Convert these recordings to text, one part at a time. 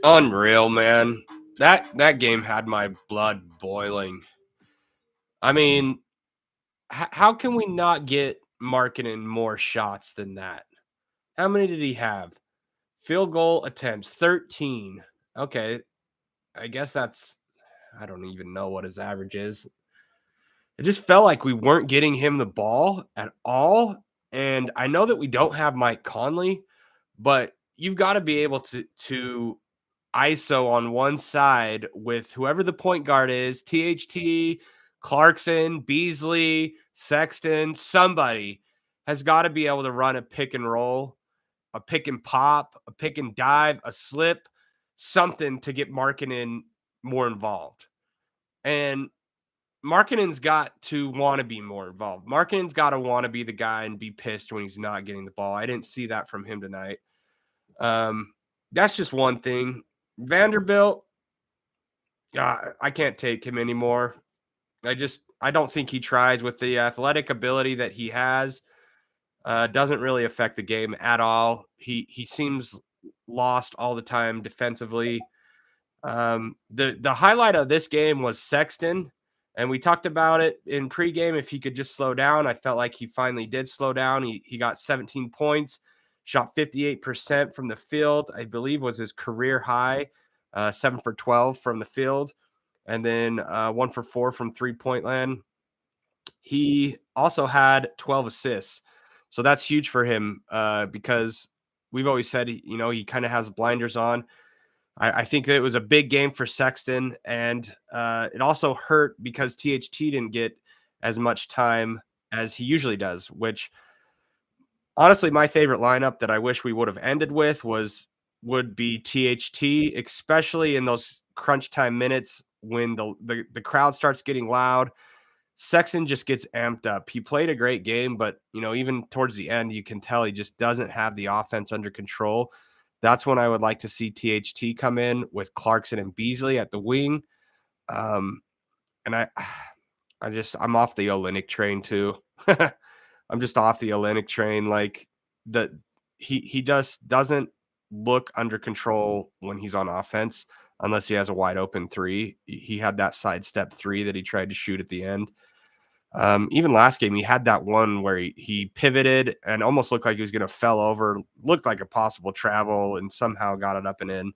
Unreal, man. That game had my blood boiling. I mean, how can we not get Markkanen more shots than that? How many did he have? Field goal attempts, 13. Okay, I guess I don't even know what his average is. It just felt like we weren't getting him the ball at all. And I know that we don't have Mike Conley, but you've got to be able to ISO on one side with whoever the point guard is, THT, Clarkson, Beasley, Sexton, somebody has got to be able to run a pick and roll, a pick and pop, a pick and dive, a slip, something to get Markkanen more involved. And Markkanen's got to want to be more involved. Markkanen's got to want to be the guy and be pissed when he's not getting the ball. I didn't see that from him tonight. That's just one thing. Vanderbilt, I can't take him anymore. I don't think he tries with the athletic ability that he has. Doesn't really affect the game at all. He seems lost all the time defensively. The highlight of this game was Sexton, and we talked about it in pregame. If he could just slow down, I felt like he finally did slow down. He got 17 points, shot 58% from the field. I believe was his career high, 7 for 12 from the field, and then 1 for 4 from 3-point land. He also had 12 assists, so that's huge for him because we've always said he kind of has blinders on. I think that it was a big game for Sexton, and it also hurt because THT didn't get as much time as he usually does, which honestly, my favorite lineup that I wish we would have ended with would be THT, especially in those crunch time minutes when the crowd starts getting loud. Sexton just gets amped up. He played a great game, but even towards the end, you can tell he just doesn't have the offense under control. That's when I would like to see THT come in with Clarkson and Beasley at the wing. And I'm off the Olynyk train too. I'm just off the Olynyk train. Like he just doesn't look under control when he's on offense unless he has a wide open three. He had that sidestep three that he tried to shoot at the end. Even last game, he had that one where he pivoted and almost looked like he was going to fell over, looked like a possible travel, and somehow got it up and in.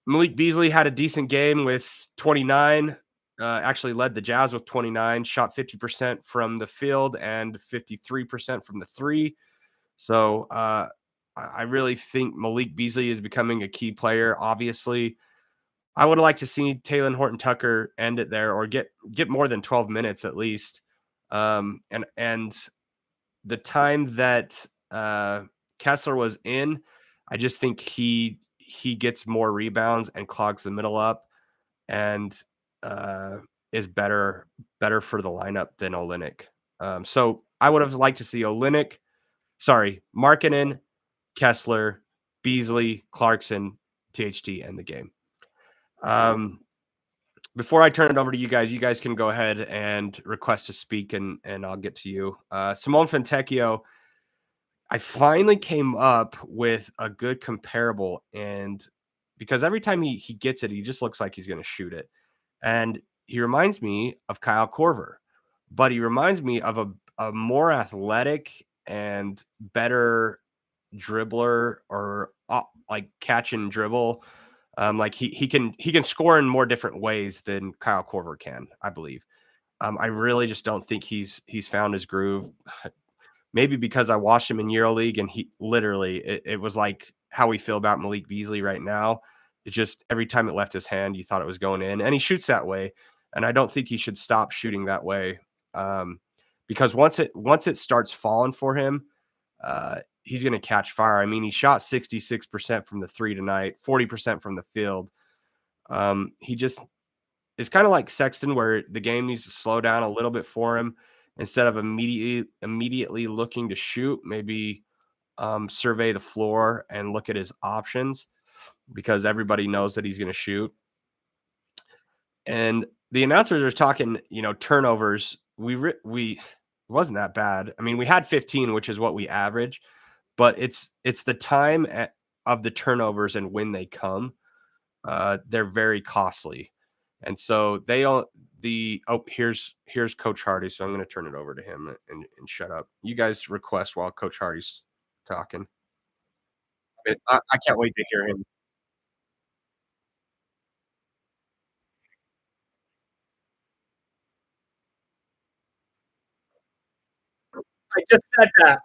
Malik Beasley had a decent game with 29, actually led the Jazz with 29, shot 50% from the field and 53% from the three. So I really think Malik Beasley is becoming a key player, obviously. I would like to see Talen Horton-Tucker end it there or get more than 12 minutes at least. And the time that Kessler was in, I just think he gets more rebounds and clogs the middle up and is better for the lineup than Olynyk. So I would have liked to see Markkanen, Kessler, Beasley, Clarkson, THT end the game. Before I turn it over to you guys can go ahead and request to speak and I'll get to you. Simone Fontecchio, I finally came up with a good comparable, and because every time he gets it, he just looks like he's going to shoot it. And he reminds me of Kyle Korver, but he reminds me of a more athletic and better dribbler or like catch and dribble. Like he can score in more different ways than Kyle Korver can, I believe. I really just don't think he's found his groove. Maybe because I watched him in EuroLeague and he literally it was like how we feel about Malik Beasley right now. It just every time it left his hand, you thought it was going in, and he shoots that way. And I don't think he should stop shooting that way, um, because once it starts falling for him, he's going to catch fire. I mean, he shot 66% from the three tonight, 40% from the field. He just is kind of like Sexton, where the game needs to slow down a little bit for him instead of immediately looking to shoot. Maybe survey the floor and look at his options because everybody knows that he's going to shoot. And the announcers are talking, turnovers. We it wasn't that bad. I mean, we had 15, which is what we average, but it's the time of the turnovers and when they come. They're very costly, and so they all the oh here's Coach Hardy. So I'm going to turn it over to him and shut up. You guys request while Coach Hardy's talking. I can't wait to hear him. I just said that.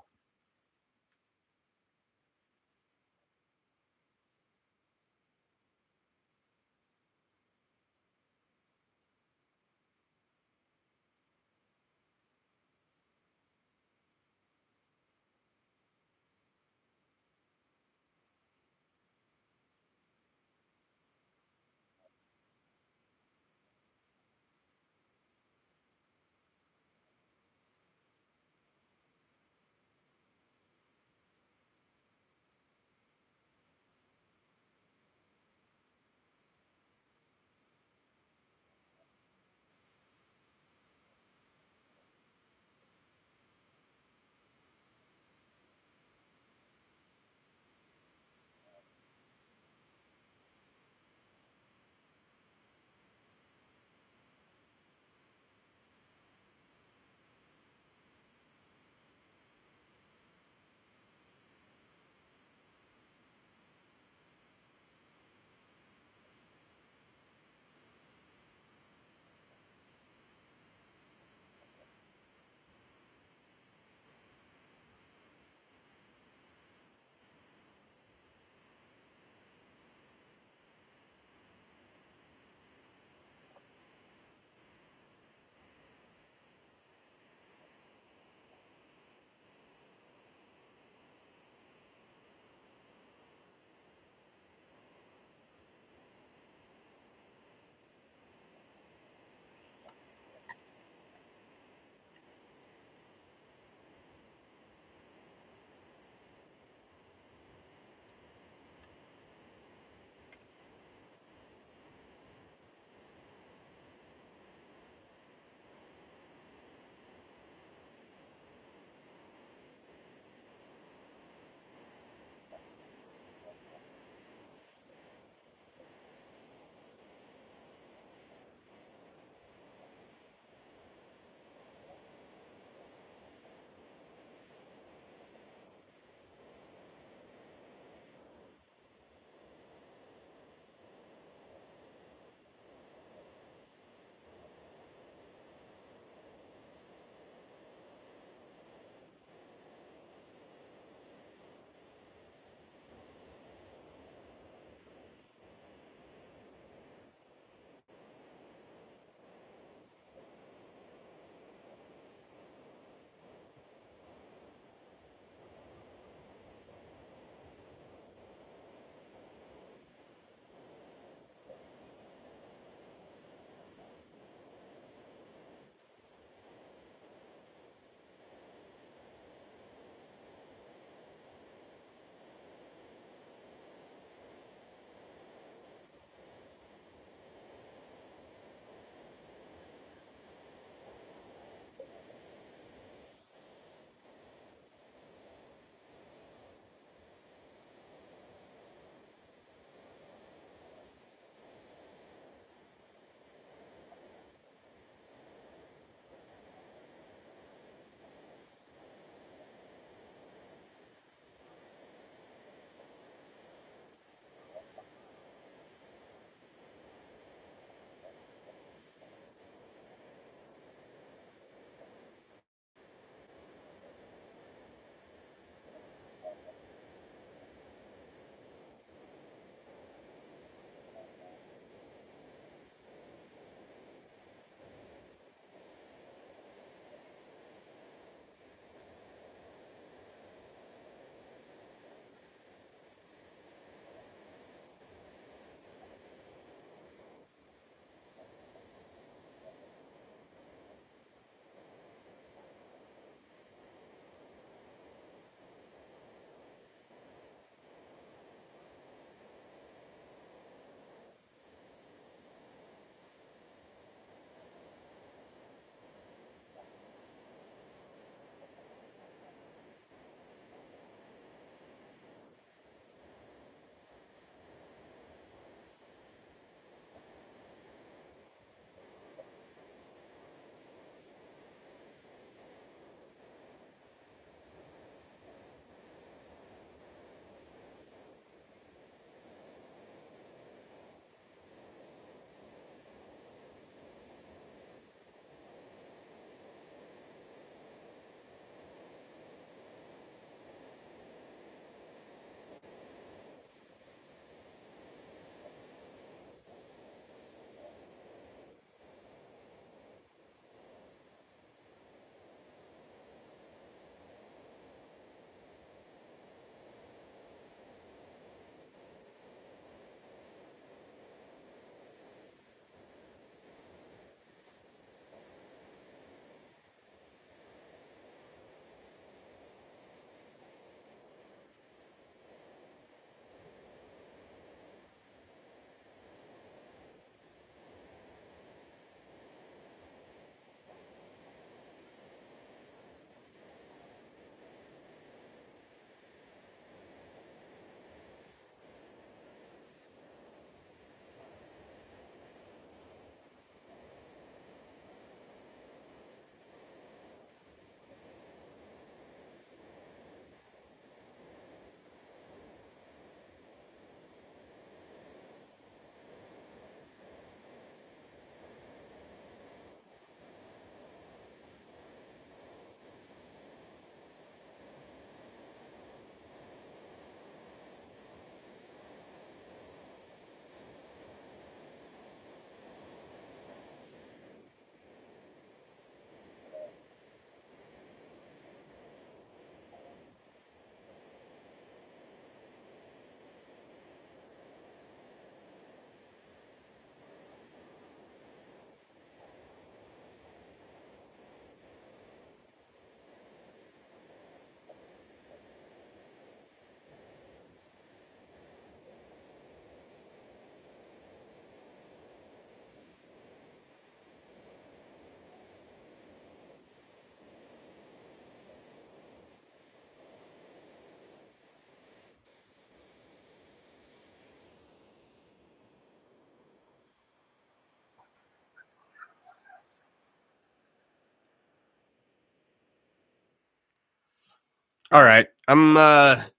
All right. I'm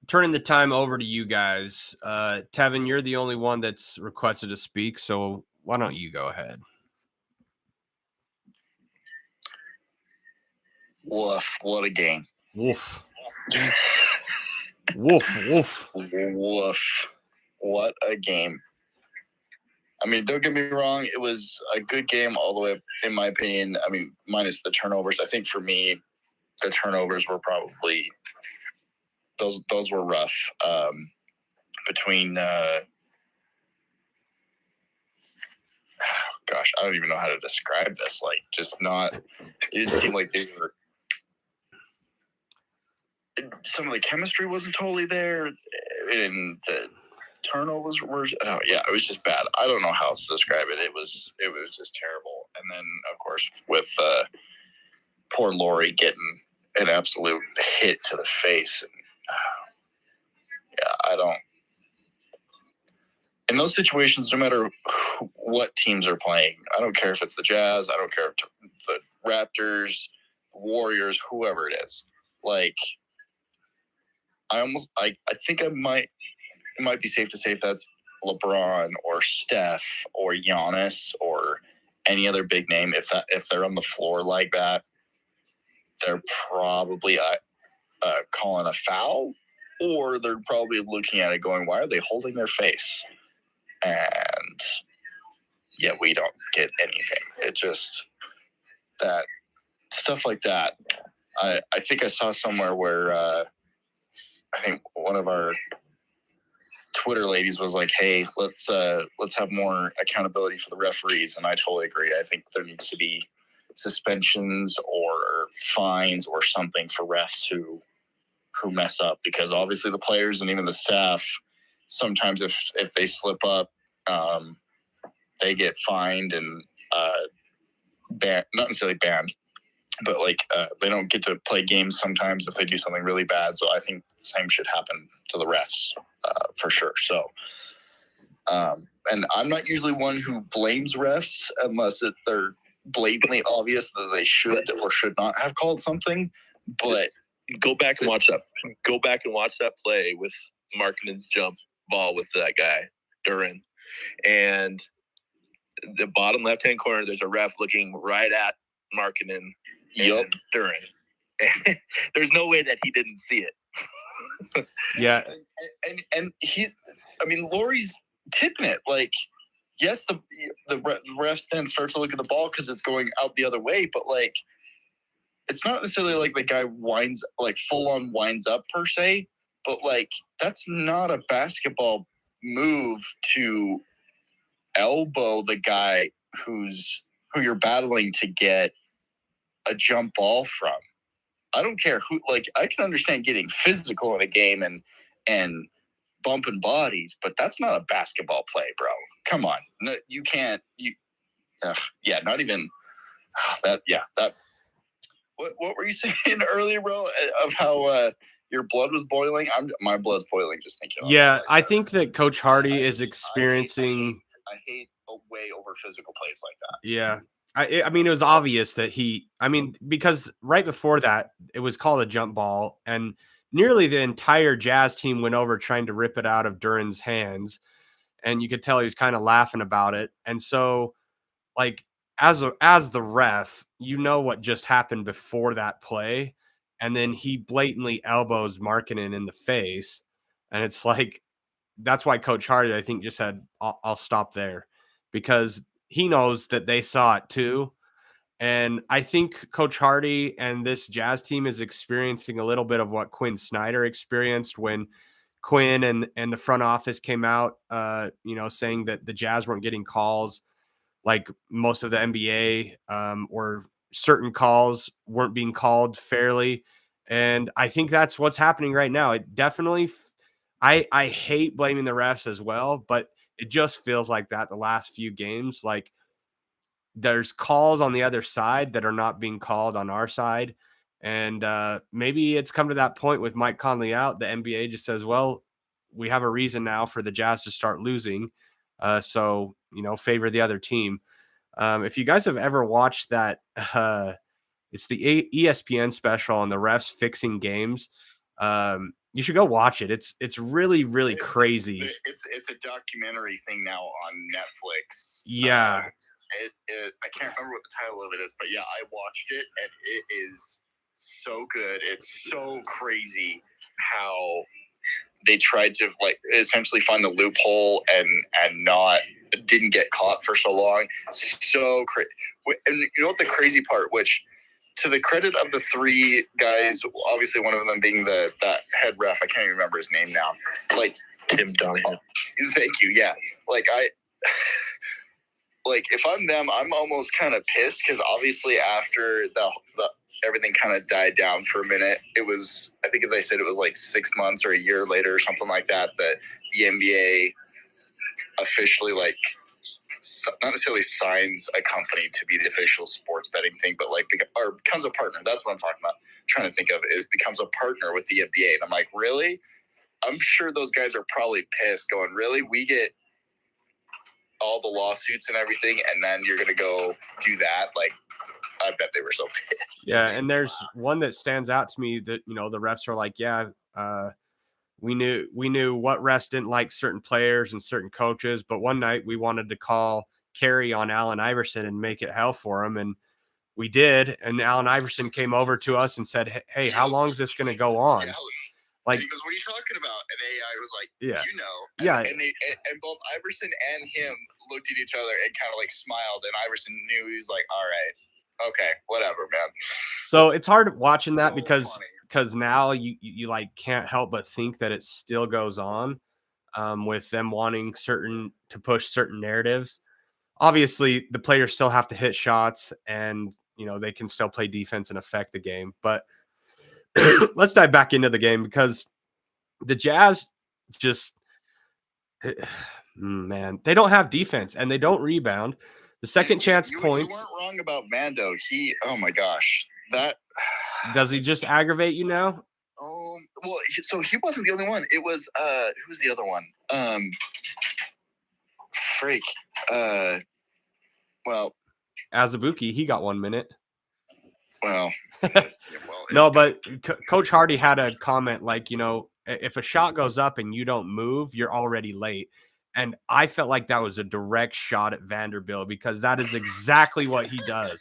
turning the time over to you guys. Tevin, you're the only one that's requested to speak, so why don't you go ahead? Woof, what a game. Woof. Woof, woof. Woof. What a game. I mean, don't get me wrong, it was a good game all the way up, in my opinion. I mean, minus the turnovers. I think for me, the turnovers were probably those were rough. Between gosh, I don't even know how to describe this. Like, just not. It didn't seem like they were. Some of the chemistry wasn't totally there, and the turnovers were. Oh yeah, it was just bad. I don't know how else to describe it. It was just terrible. And then of course with poor Laurie getting an absolute hit to the face. And, yeah, I don't. In those situations, no matter what teams are playing, I don't care if it's the Jazz, I don't care if the Raptors, the Warriors, whoever it is. Like, I think it might be safe to say if that's LeBron or Steph or Giannis or any other big name, if they're on the floor like that, they're probably calling a foul, or they're probably looking at it going, why are they holding their face? And yeah, we don't get anything. It just, that stuff like that. I think I saw somewhere where I think one of our Twitter ladies was like, hey, let's have more accountability for the referees. And I totally agree. I think there needs to be suspensions or fines or something for refs who mess up, because obviously the players and even the staff, sometimes if they slip up, they get fined and banned, not necessarily banned, but like they don't get to play games sometimes if they do something really bad. So I think the same should happen to the refs for sure. So, and I'm not usually one who blames refs unless they're blatantly obvious that they should or should not have called something. But go back and watch that. Go back and watch that play with Markkanen's jump ball with that guy Duran, and the bottom left-hand corner. There's a ref looking right at Markkanen and Duran. There's no way that he didn't see it. Yeah, and he's. I mean, Laurie's tipping it. Like, yes, the refs then start to look at the ball because it's going out the other way, but like, it's not necessarily like the guy full on winds up per se, but like, that's not a basketball move to elbow the guy who you're battling to get a jump ball from. I don't care who. Like, I can understand getting physical in a game and bumping bodies, but that's not a basketball play, bro. Come on, no, you can't. Not even that. Yeah, that. What were you saying earlier, bro? Of how your blood was boiling? My blood's boiling just thinking. Yeah, I think that Coach Hardy is experiencing. I hate way over physical plays like that. Yeah. I mean, it was obvious that because right before that, it was called a jump ball, and nearly the entire Jazz team went over trying to rip it out of Duran's hands, and you could tell he was kind of laughing about it. And so, like, as the ref, you know what just happened before that play, and then he blatantly elbows Markkanen in the face, and it's like, that's why Coach Hardy, I think, just said, I'll stop there, because he knows that they saw it too. And I think Coach Hardy and this Jazz team is experiencing a little bit of what Quinn Snyder experienced when Quinn and the front office came out, saying that the Jazz weren't getting calls like most of the NBA, or certain calls weren't being called fairly. And I think that's what's happening right now. It definitely, I hate blaming the refs as well, but it just feels like that the last few games. Like, there's calls on the other side that are not being called on our side. And maybe it's come to that point with Mike Conley out. The NBA just says, well, we have a reason now for the Jazz to start losing. So, favor the other team. If you guys have ever watched that, it's the ESPN special on the refs fixing games. You should go watch it. It's really, really crazy. It's a documentary thing now on Netflix. Yeah. I can't remember what the title of it is, but yeah, I watched it and it is so good. It's so crazy how they tried to like essentially find the loophole and didn't get caught for so long. So crazy. And you know what the crazy part, which to the credit of the three guys, obviously one of them being that head ref, I can't even remember his name now. Like Tim Donahue. Thank you. Yeah. Like if I'm them, I'm almost kind of pissed because obviously after the everything kind of died down for a minute. It was, I think they said it was like 6 months or a year later or something like that the NBA officially like not necessarily signs a company to be the official sports betting thing, but like or becomes a partner. That's what I'm talking about. Trying to think of is becomes a partner with the NBA. And I'm like, really? I'm sure those guys are probably pissed going, really? We get all the lawsuits and everything, and then you're going to go do that? Like, I bet they were so pissed. Yeah, and there's one that stands out to me that, you know, the refs are like, yeah, we knew what refs didn't like certain players and certain coaches, but one night we wanted to call carry on Allen Iverson and make it hell for him, and we did. And Allen Iverson came over to us and said, "Hey, how long is this going to go on?" Yeah. Like, and he goes, "What are you talking about?" And AI was like, "Yeah, you know." Yeah. And both Iverson and him looked at each other and kind of like smiled. And Iverson knew, he was like, "All right, okay, whatever, man." So it's hard watching that So because funny. now you like can't help but think that it still goes on, with them wanting to push certain narratives. Obviously, the players still have to hit shots, and you know they can still play defense and affect the game. But let's dive back into the game because the Jazz just, man, they don't have defense and they don't rebound. The second chance points. You weren't wrong about Vando. Oh my gosh, that does he just aggravate you now? Well, so he wasn't the only one. It was who's the other one? Freak. Well, Azubuike, he got 1 minute. Well, no, but Coach Hardy had a comment like, you know, if a shot goes up and you don't move, you're already late. And I felt like that was a direct shot at Vanderbilt because that is exactly what he does.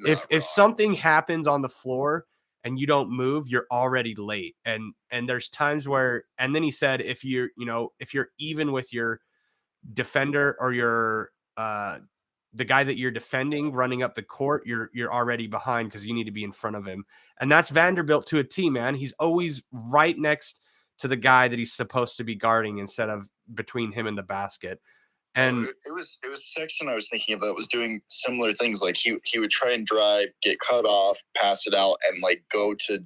If something happens on the floor and you don't move, you're already late. And there's times where, and then he said, if you're even with your defender or your the guy that you're defending running up the court, you're already behind because you need to be in front of him. And that's Vanderbilt to a T, man. He's always right next to the guy that he's supposed to be guarding instead of between him and the basket. And it was Sexton I was thinking of that was doing similar things. Like he would try and drive, get cut off, pass it out, and like go to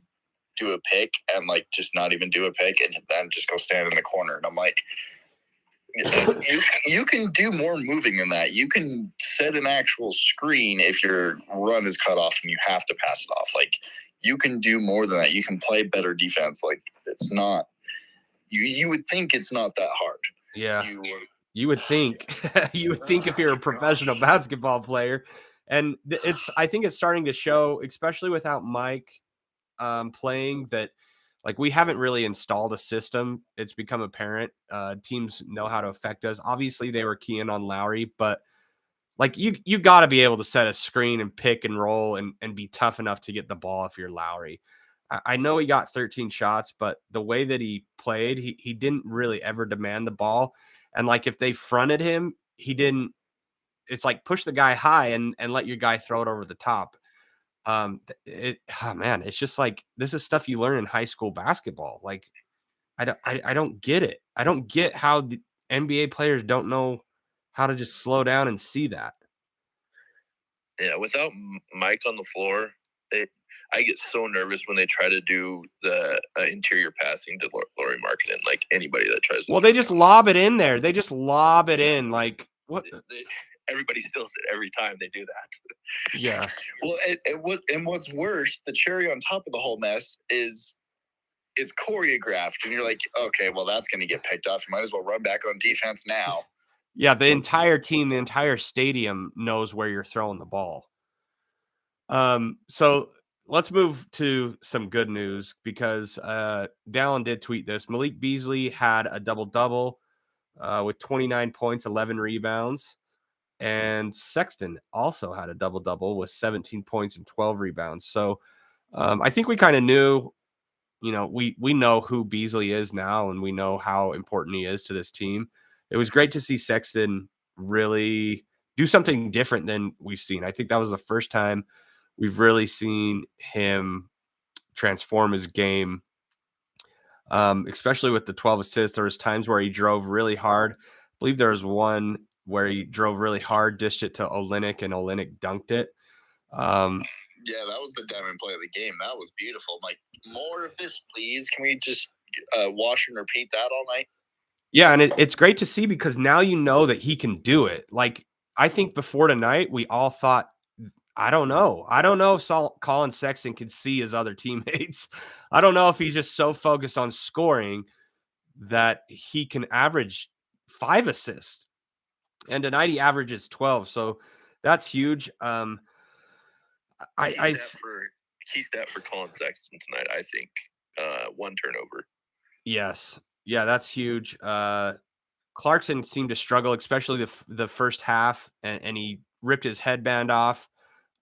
do a pick and like just not even do a pick and then just go stand in the corner. And I'm like, you can do more moving than that. You can set an actual screen if your run is cut off and you have to pass it off. Like you can do more than that. You can play better defense. Like it's not. You would think it's not that hard. Yeah. You would think. You would think if you're a professional basketball player, and I think it's starting to show, especially without Mike playing, that like we haven't really installed a system. It's become apparent. Teams know how to affect us. Obviously, they were keying on Lowry, but like you got to be able to set a screen and pick and roll and be tough enough to get the ball if you're Lowry. I know he got 13 shots, but the way that he played, he didn't really ever demand the ball. And like if they fronted him, he didn't. It's like push the guy high and let your guy throw it over the top. Man, it's just like this is stuff you learn in high school basketball. Like I don't get it. I don't get how the NBA players don't know how to just slow down and see that. Yeah, without Mike on the floor, I get so nervous when they try to do the interior passing to Lauri Markkanen. Like anybody that tries to. Well, they just lob it in there. They just lob it in. Like what? Everybody steals it every time they do that. Yeah. Well, and what's worse, the cherry on top of the whole mess is it's choreographed, and you're like, okay, well, that's going to get picked off. You might as well run back on defense now. Yeah, the entire team, the entire stadium knows where you're throwing the ball. So let's move to some good news because Dallin did tweet this. Malik Beasley had a double-double with 29 points, 11 rebounds. And Sexton also had a double-double with 17 points and 12 rebounds. So I think we kind of knew, we know who Beasley is now, and we know how important he is to this team. It was great to see Sexton really do something different than we've seen. I think that was the first time we've really seen him transform his game, especially with the 12 assists. There was times where he drove really hard. I believe there was one where he drove really hard, dished it to Olynyk, and Olynyk dunked it. Yeah, that was the diamond play of the game. That was beautiful. I'm like, more of this, please. Can we just watch and repeat that all night? Yeah, and it's great to see because now you know that he can do it. Like, I think before tonight, we all thought, I don't know. I don't know if Collin Sexton can see his other teammates. I don't know if he's just so focused on scoring that he can average 5 assists. And tonight he averages 12. So that's huge. He's that for Collin Sexton tonight, I think. 1 turnover. Yes. Yeah, that's huge. Clarkson seemed to struggle, especially the first half, and he ripped his headband off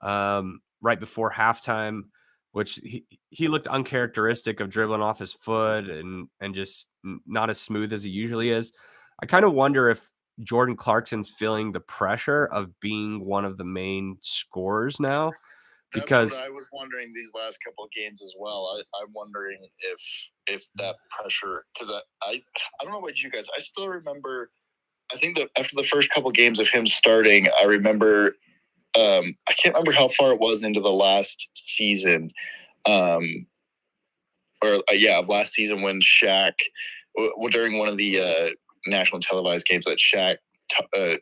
right before halftime, which he looked uncharacteristic of dribbling off his foot and just not as smooth as he usually is. I kind of wonder if Jordan Clarkson's feeling the pressure of being one of the main scorers now. Because that's what I was wondering these last couple of games as well. I'm wondering if that pressure, because I don't know about you guys. I still remember. I think that after the first couple of games of him starting, I remember. I can't remember how far it was into the last season, of last season when Shaq, during one of the national televised games that Shaq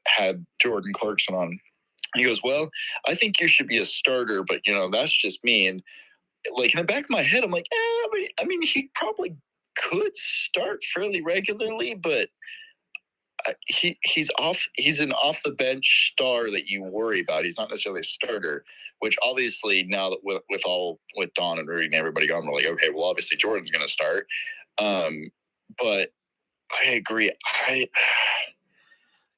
had Jordan Clarkson on. He goes, well, I think you should be a starter, but, that's just me. And, like, in the back of my head, I'm like, I mean, he probably could start fairly regularly, but he's an off-the-bench star that you worry about. He's not necessarily a starter, which obviously now that with Don and Rudy and everybody gone, we're like, okay, well, obviously Jordan's going to start. But I agree.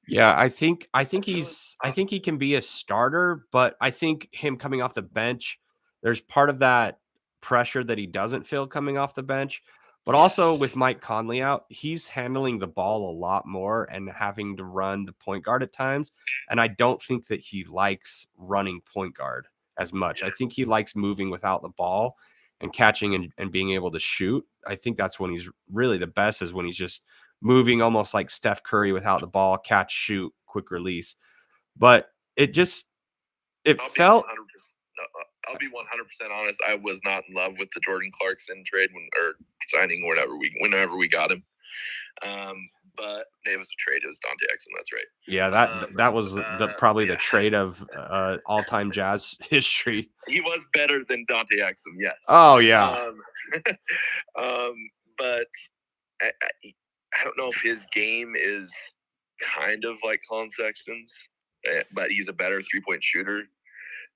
Yeah, I think he can be a starter, but I think him coming off the bench, there's part of that pressure that he doesn't feel coming off the bench. But also with Mike Conley out, he's handling the ball a lot more and having to run the point guard at times. And I don't think that he likes running point guard as much. I think he likes moving without the ball and catching and being able to shoot. I think that's when he's really the best, is when he's just moving almost like Steph Curry without the ball, catch, shoot, quick release. But I'll be 100% honest. I was not in love with the Jordan Clarkson trade signing whenever we got him. But it was a trade. It was Dante Exum. That's right. Yeah, that was probably the trade of all-time Jazz history. He was better than Dante Exum. Yes. Oh yeah. But I don't know if his game is kind of like Collin Sexton's, but he's a better 3-point shooter.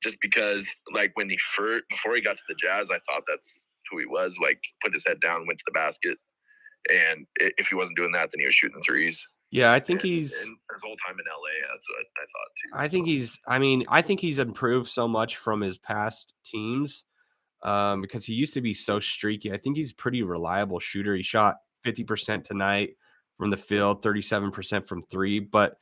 Just because, like, before he got to the Jazz, I thought that's who he was. Like, put his head down, went to the basket, and if he wasn't doing that, then he was shooting threes. Yeah, I think and his whole time in LA, that's what I thought too. I think he's improved so much from his past teams, because he used to be so streaky. I think he's a pretty reliable shooter. He shot 50% tonight from the field, 37% from 3. But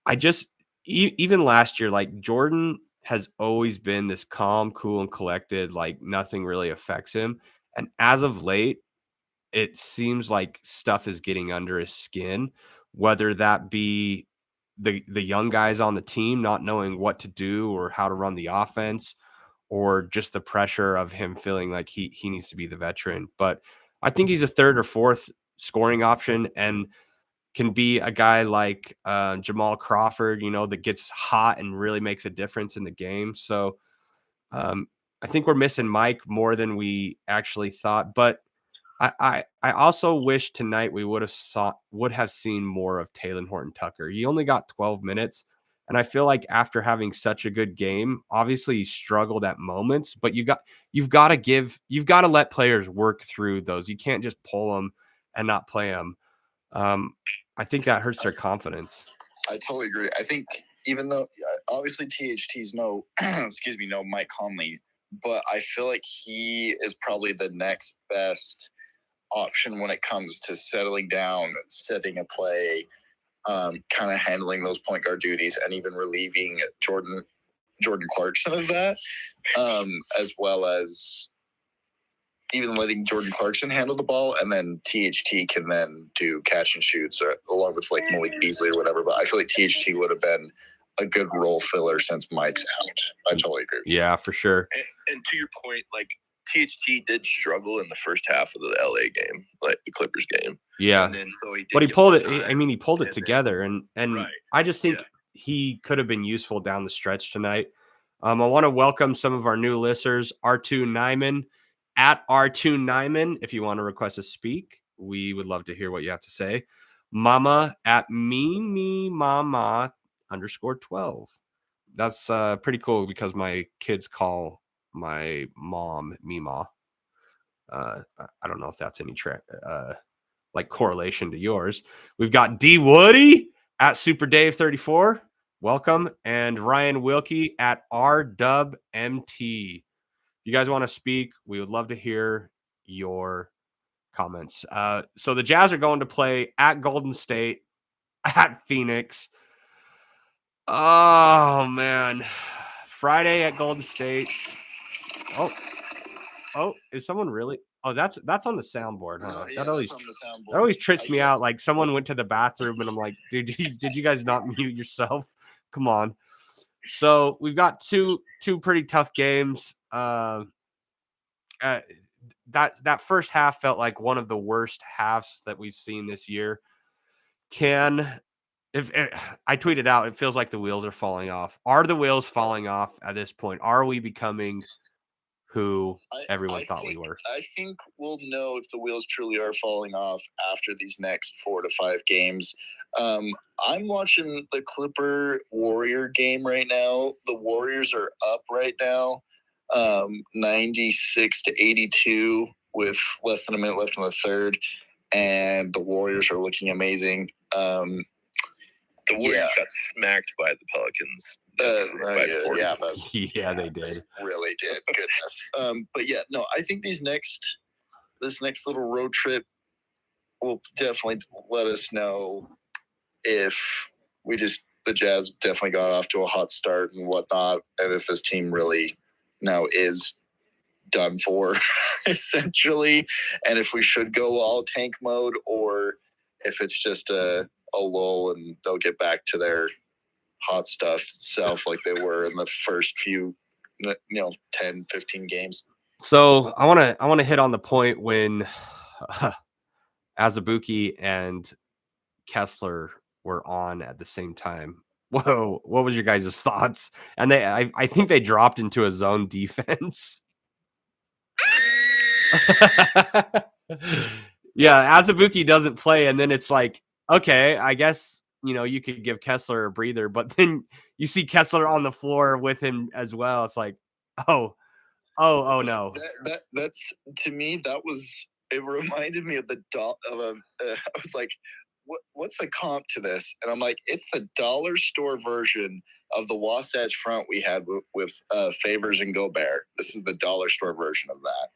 I just, even last year, like, Jordan has always been this calm, cool, and collected, like nothing really affects him. And as of late, it seems like stuff is getting under his skin, whether that be the young guys on the team not knowing what to do or how to run the offense, or just the pressure of him feeling like he needs to be the veteran. But I think he's a 3rd or 4th scoring option, and can be a guy like Jamal Crawford, that gets hot and really makes a difference in the game. So I think we're missing Mike more than we actually thought. But I also wish tonight we would have seen more of Talen Horton-Tucker. He only got 12 minutes, And I feel like after having such a good game, obviously he struggled at moments, but you've got to let players work through those. You can't just pull them and not play them. I think that hurts their confidence. I totally agree. I think even though obviously THT's no, no Mike Conley, but I feel like he is probably the next best option when it comes to settling down, setting a play, kind of handling those point guard duties, and even relieving Jordan Clarkson of that, as well as even letting Jordan Clarkson handle the ball, and then THT can then do catch and shoots, or along with like Malik Beasley or whatever. But I feel like THT would have been a good role filler since Mike's out. I totally agree. Yeah, for sure. And to your point, like THT did struggle in the first half of the LA game, like the Clippers game. Yeah, and then, so he pulled it. I mean, he pulled it together, and right. I just think he could have been useful down the stretch tonight. I want to welcome some of our new listeners, R2 Nyman at R2 Nyman. If you want to request a speak, we would love to hear what you have to say. Mama at me mama _12. That's pretty cool because my kids call my mom Mima. I don't know if that's any like correlation to yours. We've got D Woody at Super Dave 34. Welcome. And Ryan Wilkie at RWMT. If you guys want to speak, we would love to hear your comments. So the Jazz are going to play at Golden State, at Phoenix. Oh man. Friday at Golden State. Oh, is someone really? Oh, that's on the soundboard. Huh? Yeah, that always trips me out. Like someone went to the bathroom and I'm like, dude, did you guys not mute yourself? Come on. So we've got two pretty tough games. That first half felt like one of the worst halves that we've seen this year. If I tweeted out, it feels like the wheels are falling off. Are the wheels falling off at this point? Are we becoming who everyone thought we were? I think we'll know if the wheels truly are falling off after these next 4 to 5 games. I'm watching the Clipper Warrior game right now. The Warriors are up right now, 96-82 with less than a minute left in the third, and the Warriors are looking amazing. The Warriors got smacked by the Pelicans. Yeah, they did. Really did. Goodness. But yeah, no, I think this next little road trip will definitely let us know if the Jazz definitely got off to a hot start and whatnot, and if this team really now is done for, essentially, and if we should go all tank mode, or if it's just a lull and they'll get back to their hot stuff self like they were in the first few 10, 15 games. So I want to hit on the point when Azubuike and Kessler were on at the same time. Whoa, what was your guys' thoughts? And I think they dropped into a zone defense. Yeah, Azubuike doesn't play, and then it's like, okay, I guess you could give Kessler a breather, but then you see Kessler on the floor with him as well. It's like, oh no. That's, to me, it reminded me of I was like, what's the comp to this? And I'm like, it's the dollar store version of the Wasatch Front we had with Favors and Gobert. This is the dollar store version of that.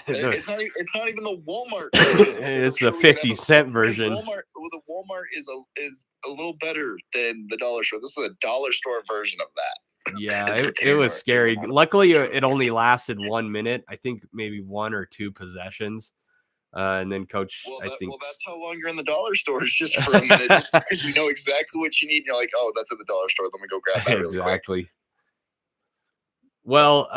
It's not even the Walmart version. It's the 50-cent version. The Walmart is a little better than the dollar store. This is a dollar store version of that. Yeah, it was scary. Luckily, it only lasted 1 minute. I think maybe 1 or 2 possessions. And then coach, that's how long you're in the dollar store, is just for a minute, just because you know exactly what you need. And you're like, oh, that's at the dollar store. Let me go grab that really exactly. quick. Well,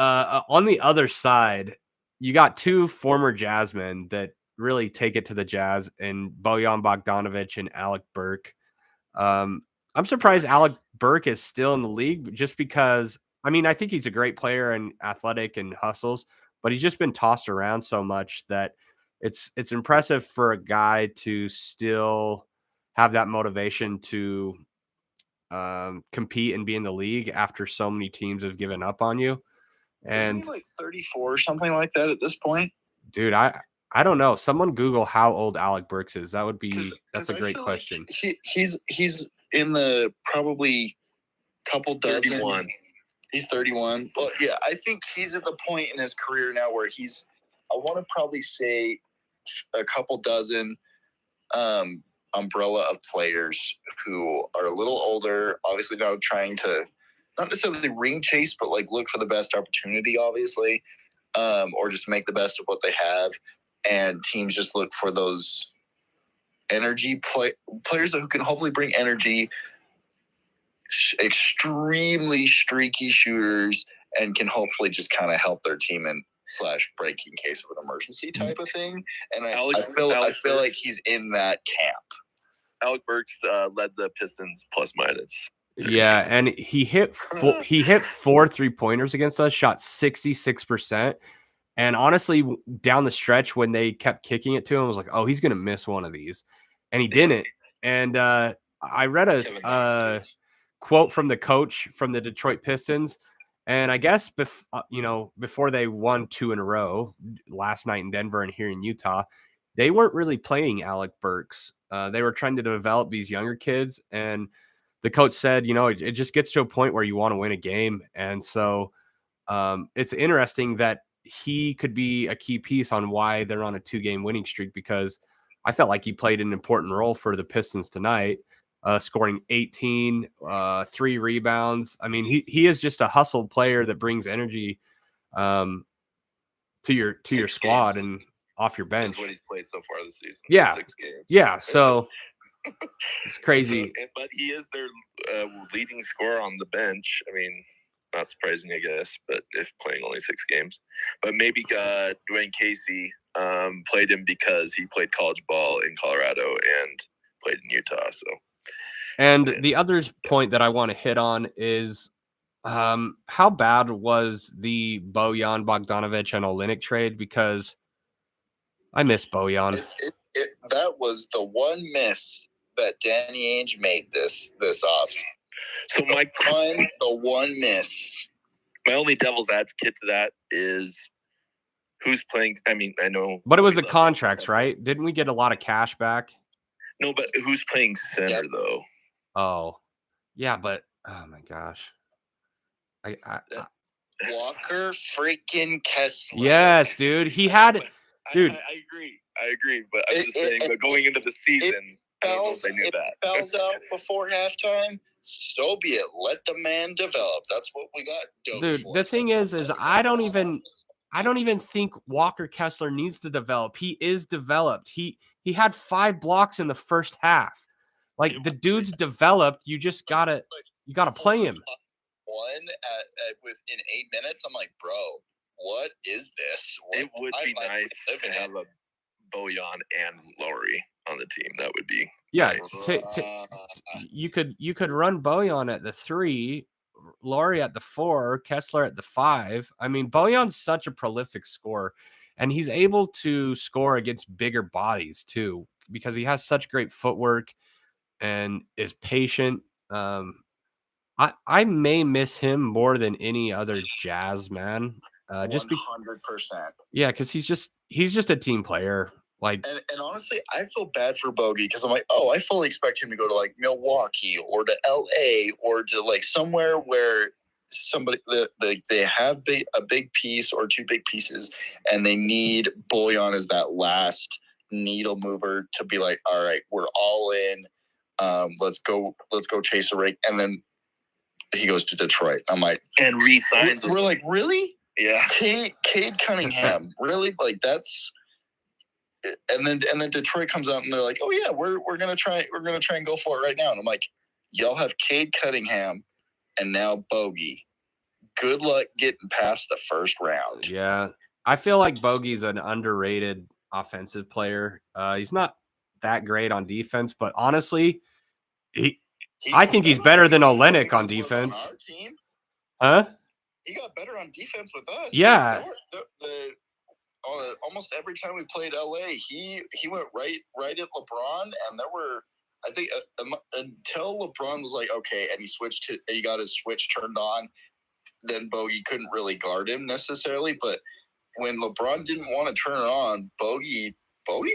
on the other side, you got 2 former Jazzmen that really take it to the Jazz, and Bojan Bogdanovic and Alec Burke. I'm surprised Alec Burke is still in the league, just because, I mean, I think he's a great player and athletic and hustles, but he's just been tossed around so much that it's impressive for a guy to still have that motivation to compete and be in the league after so many teams have given up on you. Isn't And he like 34 or something like that at this point? dude, I don't know. Someone Google how old Alec Burks is. That's a great question. Like he's in the probably couple dozen. 31. He's 31. Well, yeah, I think he's at the point in his career now where I want to probably say a couple dozen umbrella of players who are a little older, obviously now trying to not necessarily ring chase, but like look for the best opportunity, obviously, or just make the best of what they have. And teams just look for those energy players who can hopefully bring energy, extremely streaky shooters, and can hopefully just kind of help their team in / break in case of an emergency type of thing. And I feel like he's in that camp. Alec Burks led the Pistons plus minus. Yeah, and he hit 4 3-pointers against us, shot 66%. And honestly, down the stretch when they kept kicking it to him, I was like, oh, he's going to miss one of these. And he didn't. And I read a quote from the coach from the Detroit Pistons. And I guess, before they won 2 in a row last night in Denver and here in Utah, they weren't really playing Alec Burks. They were trying to develop these younger kids. And the coach said, it just gets to a point where you want to win a game. And so it's interesting that he could be a key piece on why they're on a 2-game winning streak, because I felt like he played an important role for the Pistons tonight, scoring 18, 3 rebounds. I mean, he is just a hustle player that brings energy to your squad and off your bench. That's what he's played so far this season. Yeah. 6 games. Yeah. So it's crazy. But he is their leading scorer on the bench. I mean, not surprising, I guess, but if playing only 6 games. But maybe Dwayne Casey played him because he played college ball in Colorado and played in Utah. So, and the other point that I want to hit on is how bad was the Bojan Bogdanovic and Olynyk trade? Because I miss Bojan. That was the one miss that Danny Ainge made this off. So the one miss. My only devil's advocate to that is who's playing. I mean, I know, but it was the contracts, right? Didn't we get a lot of cash back? No, but who's playing center though? Oh, yeah, but oh my gosh, I Walker freaking Kessler. Yes, dude. He had, dude. I agree, but I'm just saying. But going into the season, I don't know if they knew that. Fouls out before halftime. So be it. Let the man develop. That's what we got. Dude, the thing is I don't even think Walker Kessler needs to develop. He is developed. He had 5 blocks in the first half. Like, the dude's developed. You just gotta play him. One within 8 minutes. I'm like, bro, what is this? It would be nice to have a Bojan and Lowry on the team. That would be nice. You could run Bojan at the 3, Lowry at the 4, Kessler at the 5. I mean, Bojan's such a prolific scorer, and he's able to score against bigger bodies too, because he has such great footwork and is patient. I may miss him more than any other Jazz man. 100%. Yeah, because he's just a team player. Like, and honestly, I feel bad for Bogey because I'm like, oh, I fully expect him to go to like Milwaukee or to LA or to like somewhere where somebody they have a big piece or 2 big pieces, and they need Bojan as that last needle mover to be like, all right, we're all in. Let's go chase a ring. And then he goes to Detroit. I'm like, and re-signs. We're like, really? Yeah. Cade Cunningham, really? Like, that's. And then Detroit comes out and they're like, oh yeah, we're gonna try and go for it right now. And I'm like, y'all have Cade Cunningham and now Bogey. Good luck getting past the first round. Yeah, I feel like Bogey's an underrated offensive player. He's not that great on defense, but honestly, I think he's better than Olynyk on defense. On our team. Huh? He got better on defense with us. Yeah. Almost every time we played LA, he went right at LeBron, and there were I think until LeBron was like, okay, and he got his switch turned on, then Bogey couldn't really guard him necessarily. But when LeBron didn't want to turn it on, Bogey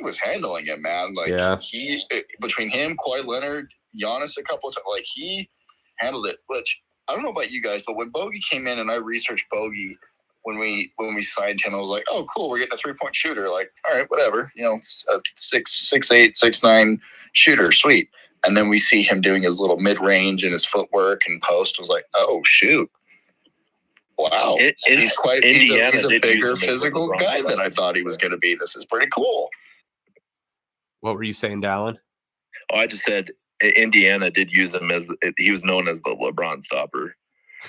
was handling him, man. Like he between him, Kawhi Leonard, Giannis a couple of times, like he handled it. Which I don't know about you guys, but when Bogey came in and I researched Bogey when we signed him, I was like, oh cool, we're getting a 3-point shooter. Like, all right, whatever, a 6'8", 6'9" shooter, sweet. And then we see him doing his little mid range and his footwork and post. I was like, oh shoot. Wow, he's a bigger physical guy than I thought he was going to be. This is pretty cool. What were you saying, Dallin? Oh, I just said Indiana did use him he was known as the LeBron stopper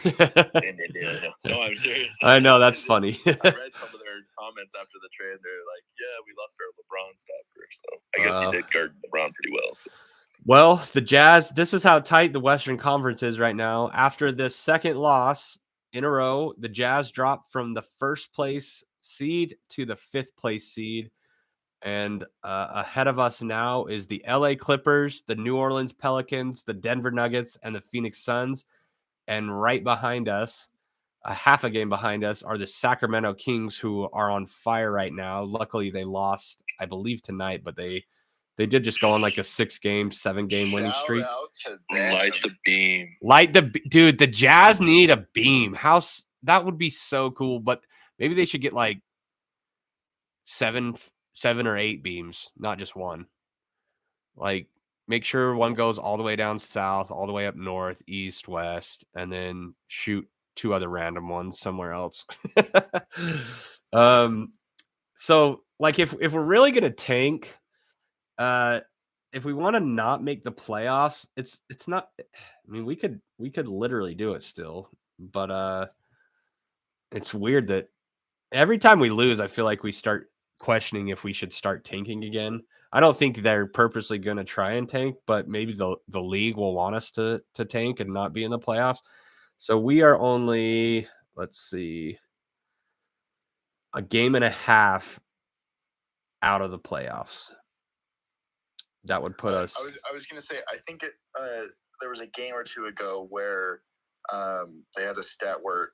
in Indiana. No, I'm serious. I know, that's funny. I read some of their comments after the trade. They're like, yeah, we lost our LeBron stopper. So I guess he did guard LeBron pretty well. So. Well, the Jazz, this is how tight the Western Conference is right now. After this second loss in a row, the Jazz dropped from the first place seed to the 5th place seed. And ahead of us now is the LA Clippers, the New Orleans Pelicans, the Denver Nuggets, and the Phoenix Suns. And right behind us, a half a game behind us, are the Sacramento Kings, who are on fire right now. Luckily, they lost, I believe, tonight, but they did just go on like a 7-game winning streak. Light the beam. Dude, the Jazz need a beam. That would be so cool, but maybe they should get like 7 or 8 beams, not just one. Like, make sure one goes all the way down south, all the way up north, east, west, and then shoot 2 other random ones somewhere else. So like if we're really gonna tank, if we want to not make the playoffs, it's not. I mean, we could literally do it still, but it's weird that every time we lose, I feel like we start questioning if we should start tanking again. I don't think they're purposely going to try and tank, but maybe the league will want us to tank and not be in the playoffs. So we are only, let's see, a game and a half out of the playoffs. That would put us. I was going to say, I think there was a game or two ago where they had a stat where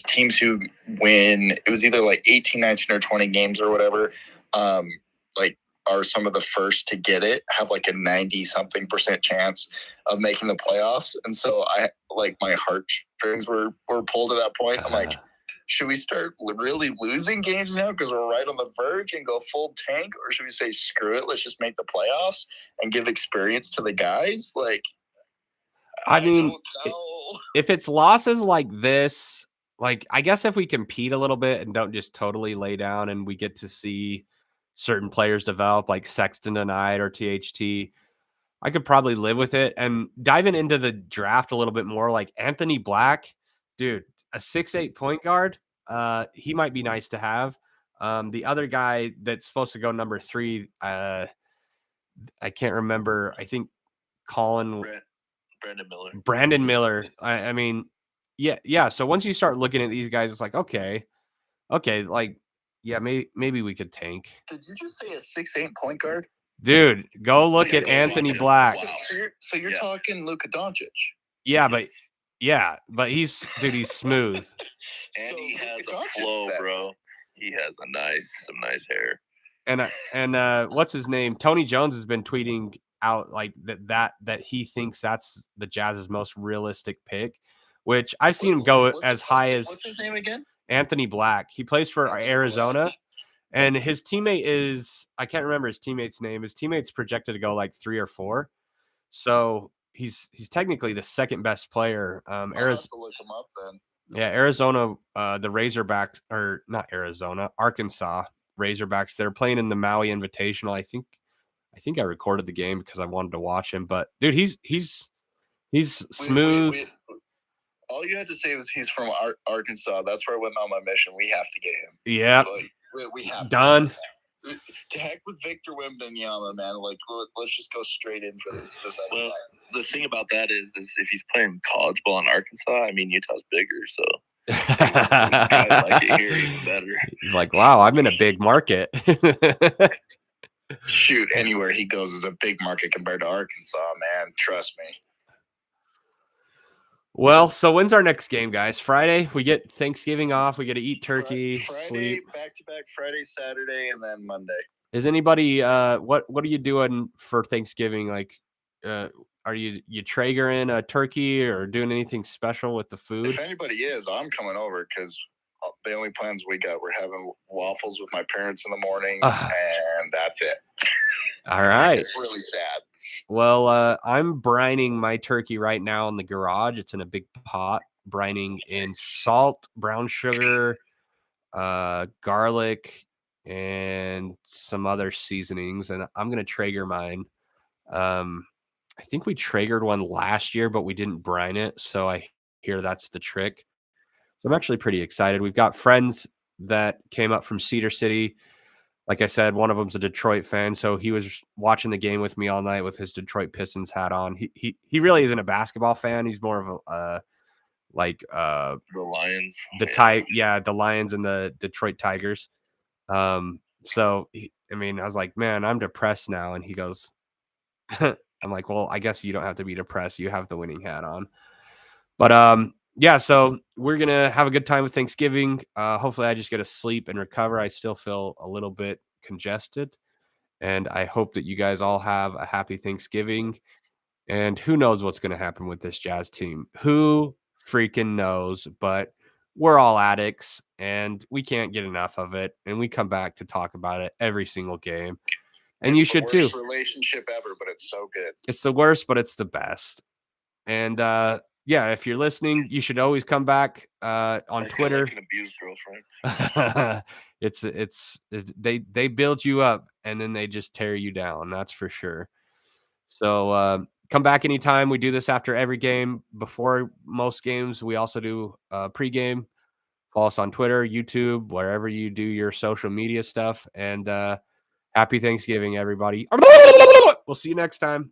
teams who win, it was either like 18, 19, or 20 games or whatever, like are some of the first to get it, have like a 90-something% chance of making the playoffs. And so I like my heartstrings were pulled at that point. I'm like, should we start really losing games now because we're right on the verge and go full tank? Or should we say, screw it, let's just make the playoffs and give experience to the guys? Like, I mean, if it's losses like this, like, I guess if we compete a little bit and don't just totally lay down and we get to see certain players develop like Sexton tonight or THT, I could probably live with it. And diving into the draft a little bit more, like Anthony Black, dude, a 6'8" point guard, he might be nice to have. The other guy that's supposed to go number 3, I can't remember. I think Brandon Miller. I mean, yeah. So once you start looking at these guys, it's like, okay, like, yeah, maybe we could tank. Did you just say a 6'8" point guard? Dude, go look at Anthony Black. Wow. So you're talking Luka Doncic. Yeah, but he's smooth. And he has a flow, bro. He has some nice hair. And what's his name? Tony Jones has been tweeting out like that he thinks that's the Jazz's most realistic pick, which I've seen him go as high as. What's his name again? Anthony Black. He plays for Arizona, and his teammate is, I can't remember his teammate's name. His teammate's projected to go like 3 or 4. So he's technically the second best player. I'll have to look him up then. Yeah, Arizona, the Razorbacks, or not Arizona, Arkansas Razorbacks. They're playing in the Maui Invitational. I think I recorded the game because I wanted to watch him. But dude, he's smooth. All you had to say was he's from Arkansas. That's where I went on my mission. We have to get him. Yeah. Like, we have done. To heck with Victor Wembanyama, man. Like, let's just go straight in for this. Well, the thing about that is if he's playing college ball in Arkansas, I mean, Utah's bigger, so guys like it here even better. Like, wow, I'm in a big market. Shoot, anywhere he goes is a big market compared to Arkansas, man. Trust me. Well, so when's our next game, guys? Friday? We get Thanksgiving off. We get to eat turkey, Friday, sleep. back-to-back Friday, Saturday, and then Monday. Is anybody what are you doing for Thanksgiving? Like are you Traegering a turkey or doing anything special with the food? If anybody is, I'm coming over because the only plans we got, we're having waffles with my parents in the morning, and that's it. All right. It's really sad. Well, I'm brining my turkey right now in the garage. It's in a big pot, brining in salt, brown sugar, garlic, and some other seasonings. And I'm going to Traeger mine. I think we Traegered one last year, but we didn't brine it. So I hear that's the trick. So I'm actually pretty excited. We've got friends that came up from Cedar City. Like I said, one of them's a Detroit fan, so he was watching the game with me all night with his Detroit Pistons hat on. He really isn't a basketball fan. He's more of a the Lions, the Lions and the Detroit Tigers. So I was like, man, I'm depressed now, and he goes, I'm like, well, I guess you don't have to be depressed. You have the winning hat on. But yeah, so we're gonna have a good time with Thanksgiving. Hopefully I just get to sleep and recover. I still feel a little bit congested, and I hope that you guys all have a happy Thanksgiving. And who knows what's gonna happen with this Jazz team? Who freaking knows? But we're all addicts and we can't get enough of it. And we come back to talk about it every single game. And you should too. Relationship ever, but it's so good. It's the worst, but it's the best. And yeah, if you're listening, you should always come back on Twitter. Like an abused girlfriend. They build you up and then they just tear you down. That's for sure. So come back anytime. We do this after every game. Before most games, we also do pregame. Follow us on Twitter, YouTube, wherever you do your social media stuff. And happy Thanksgiving, everybody. We'll see you next time.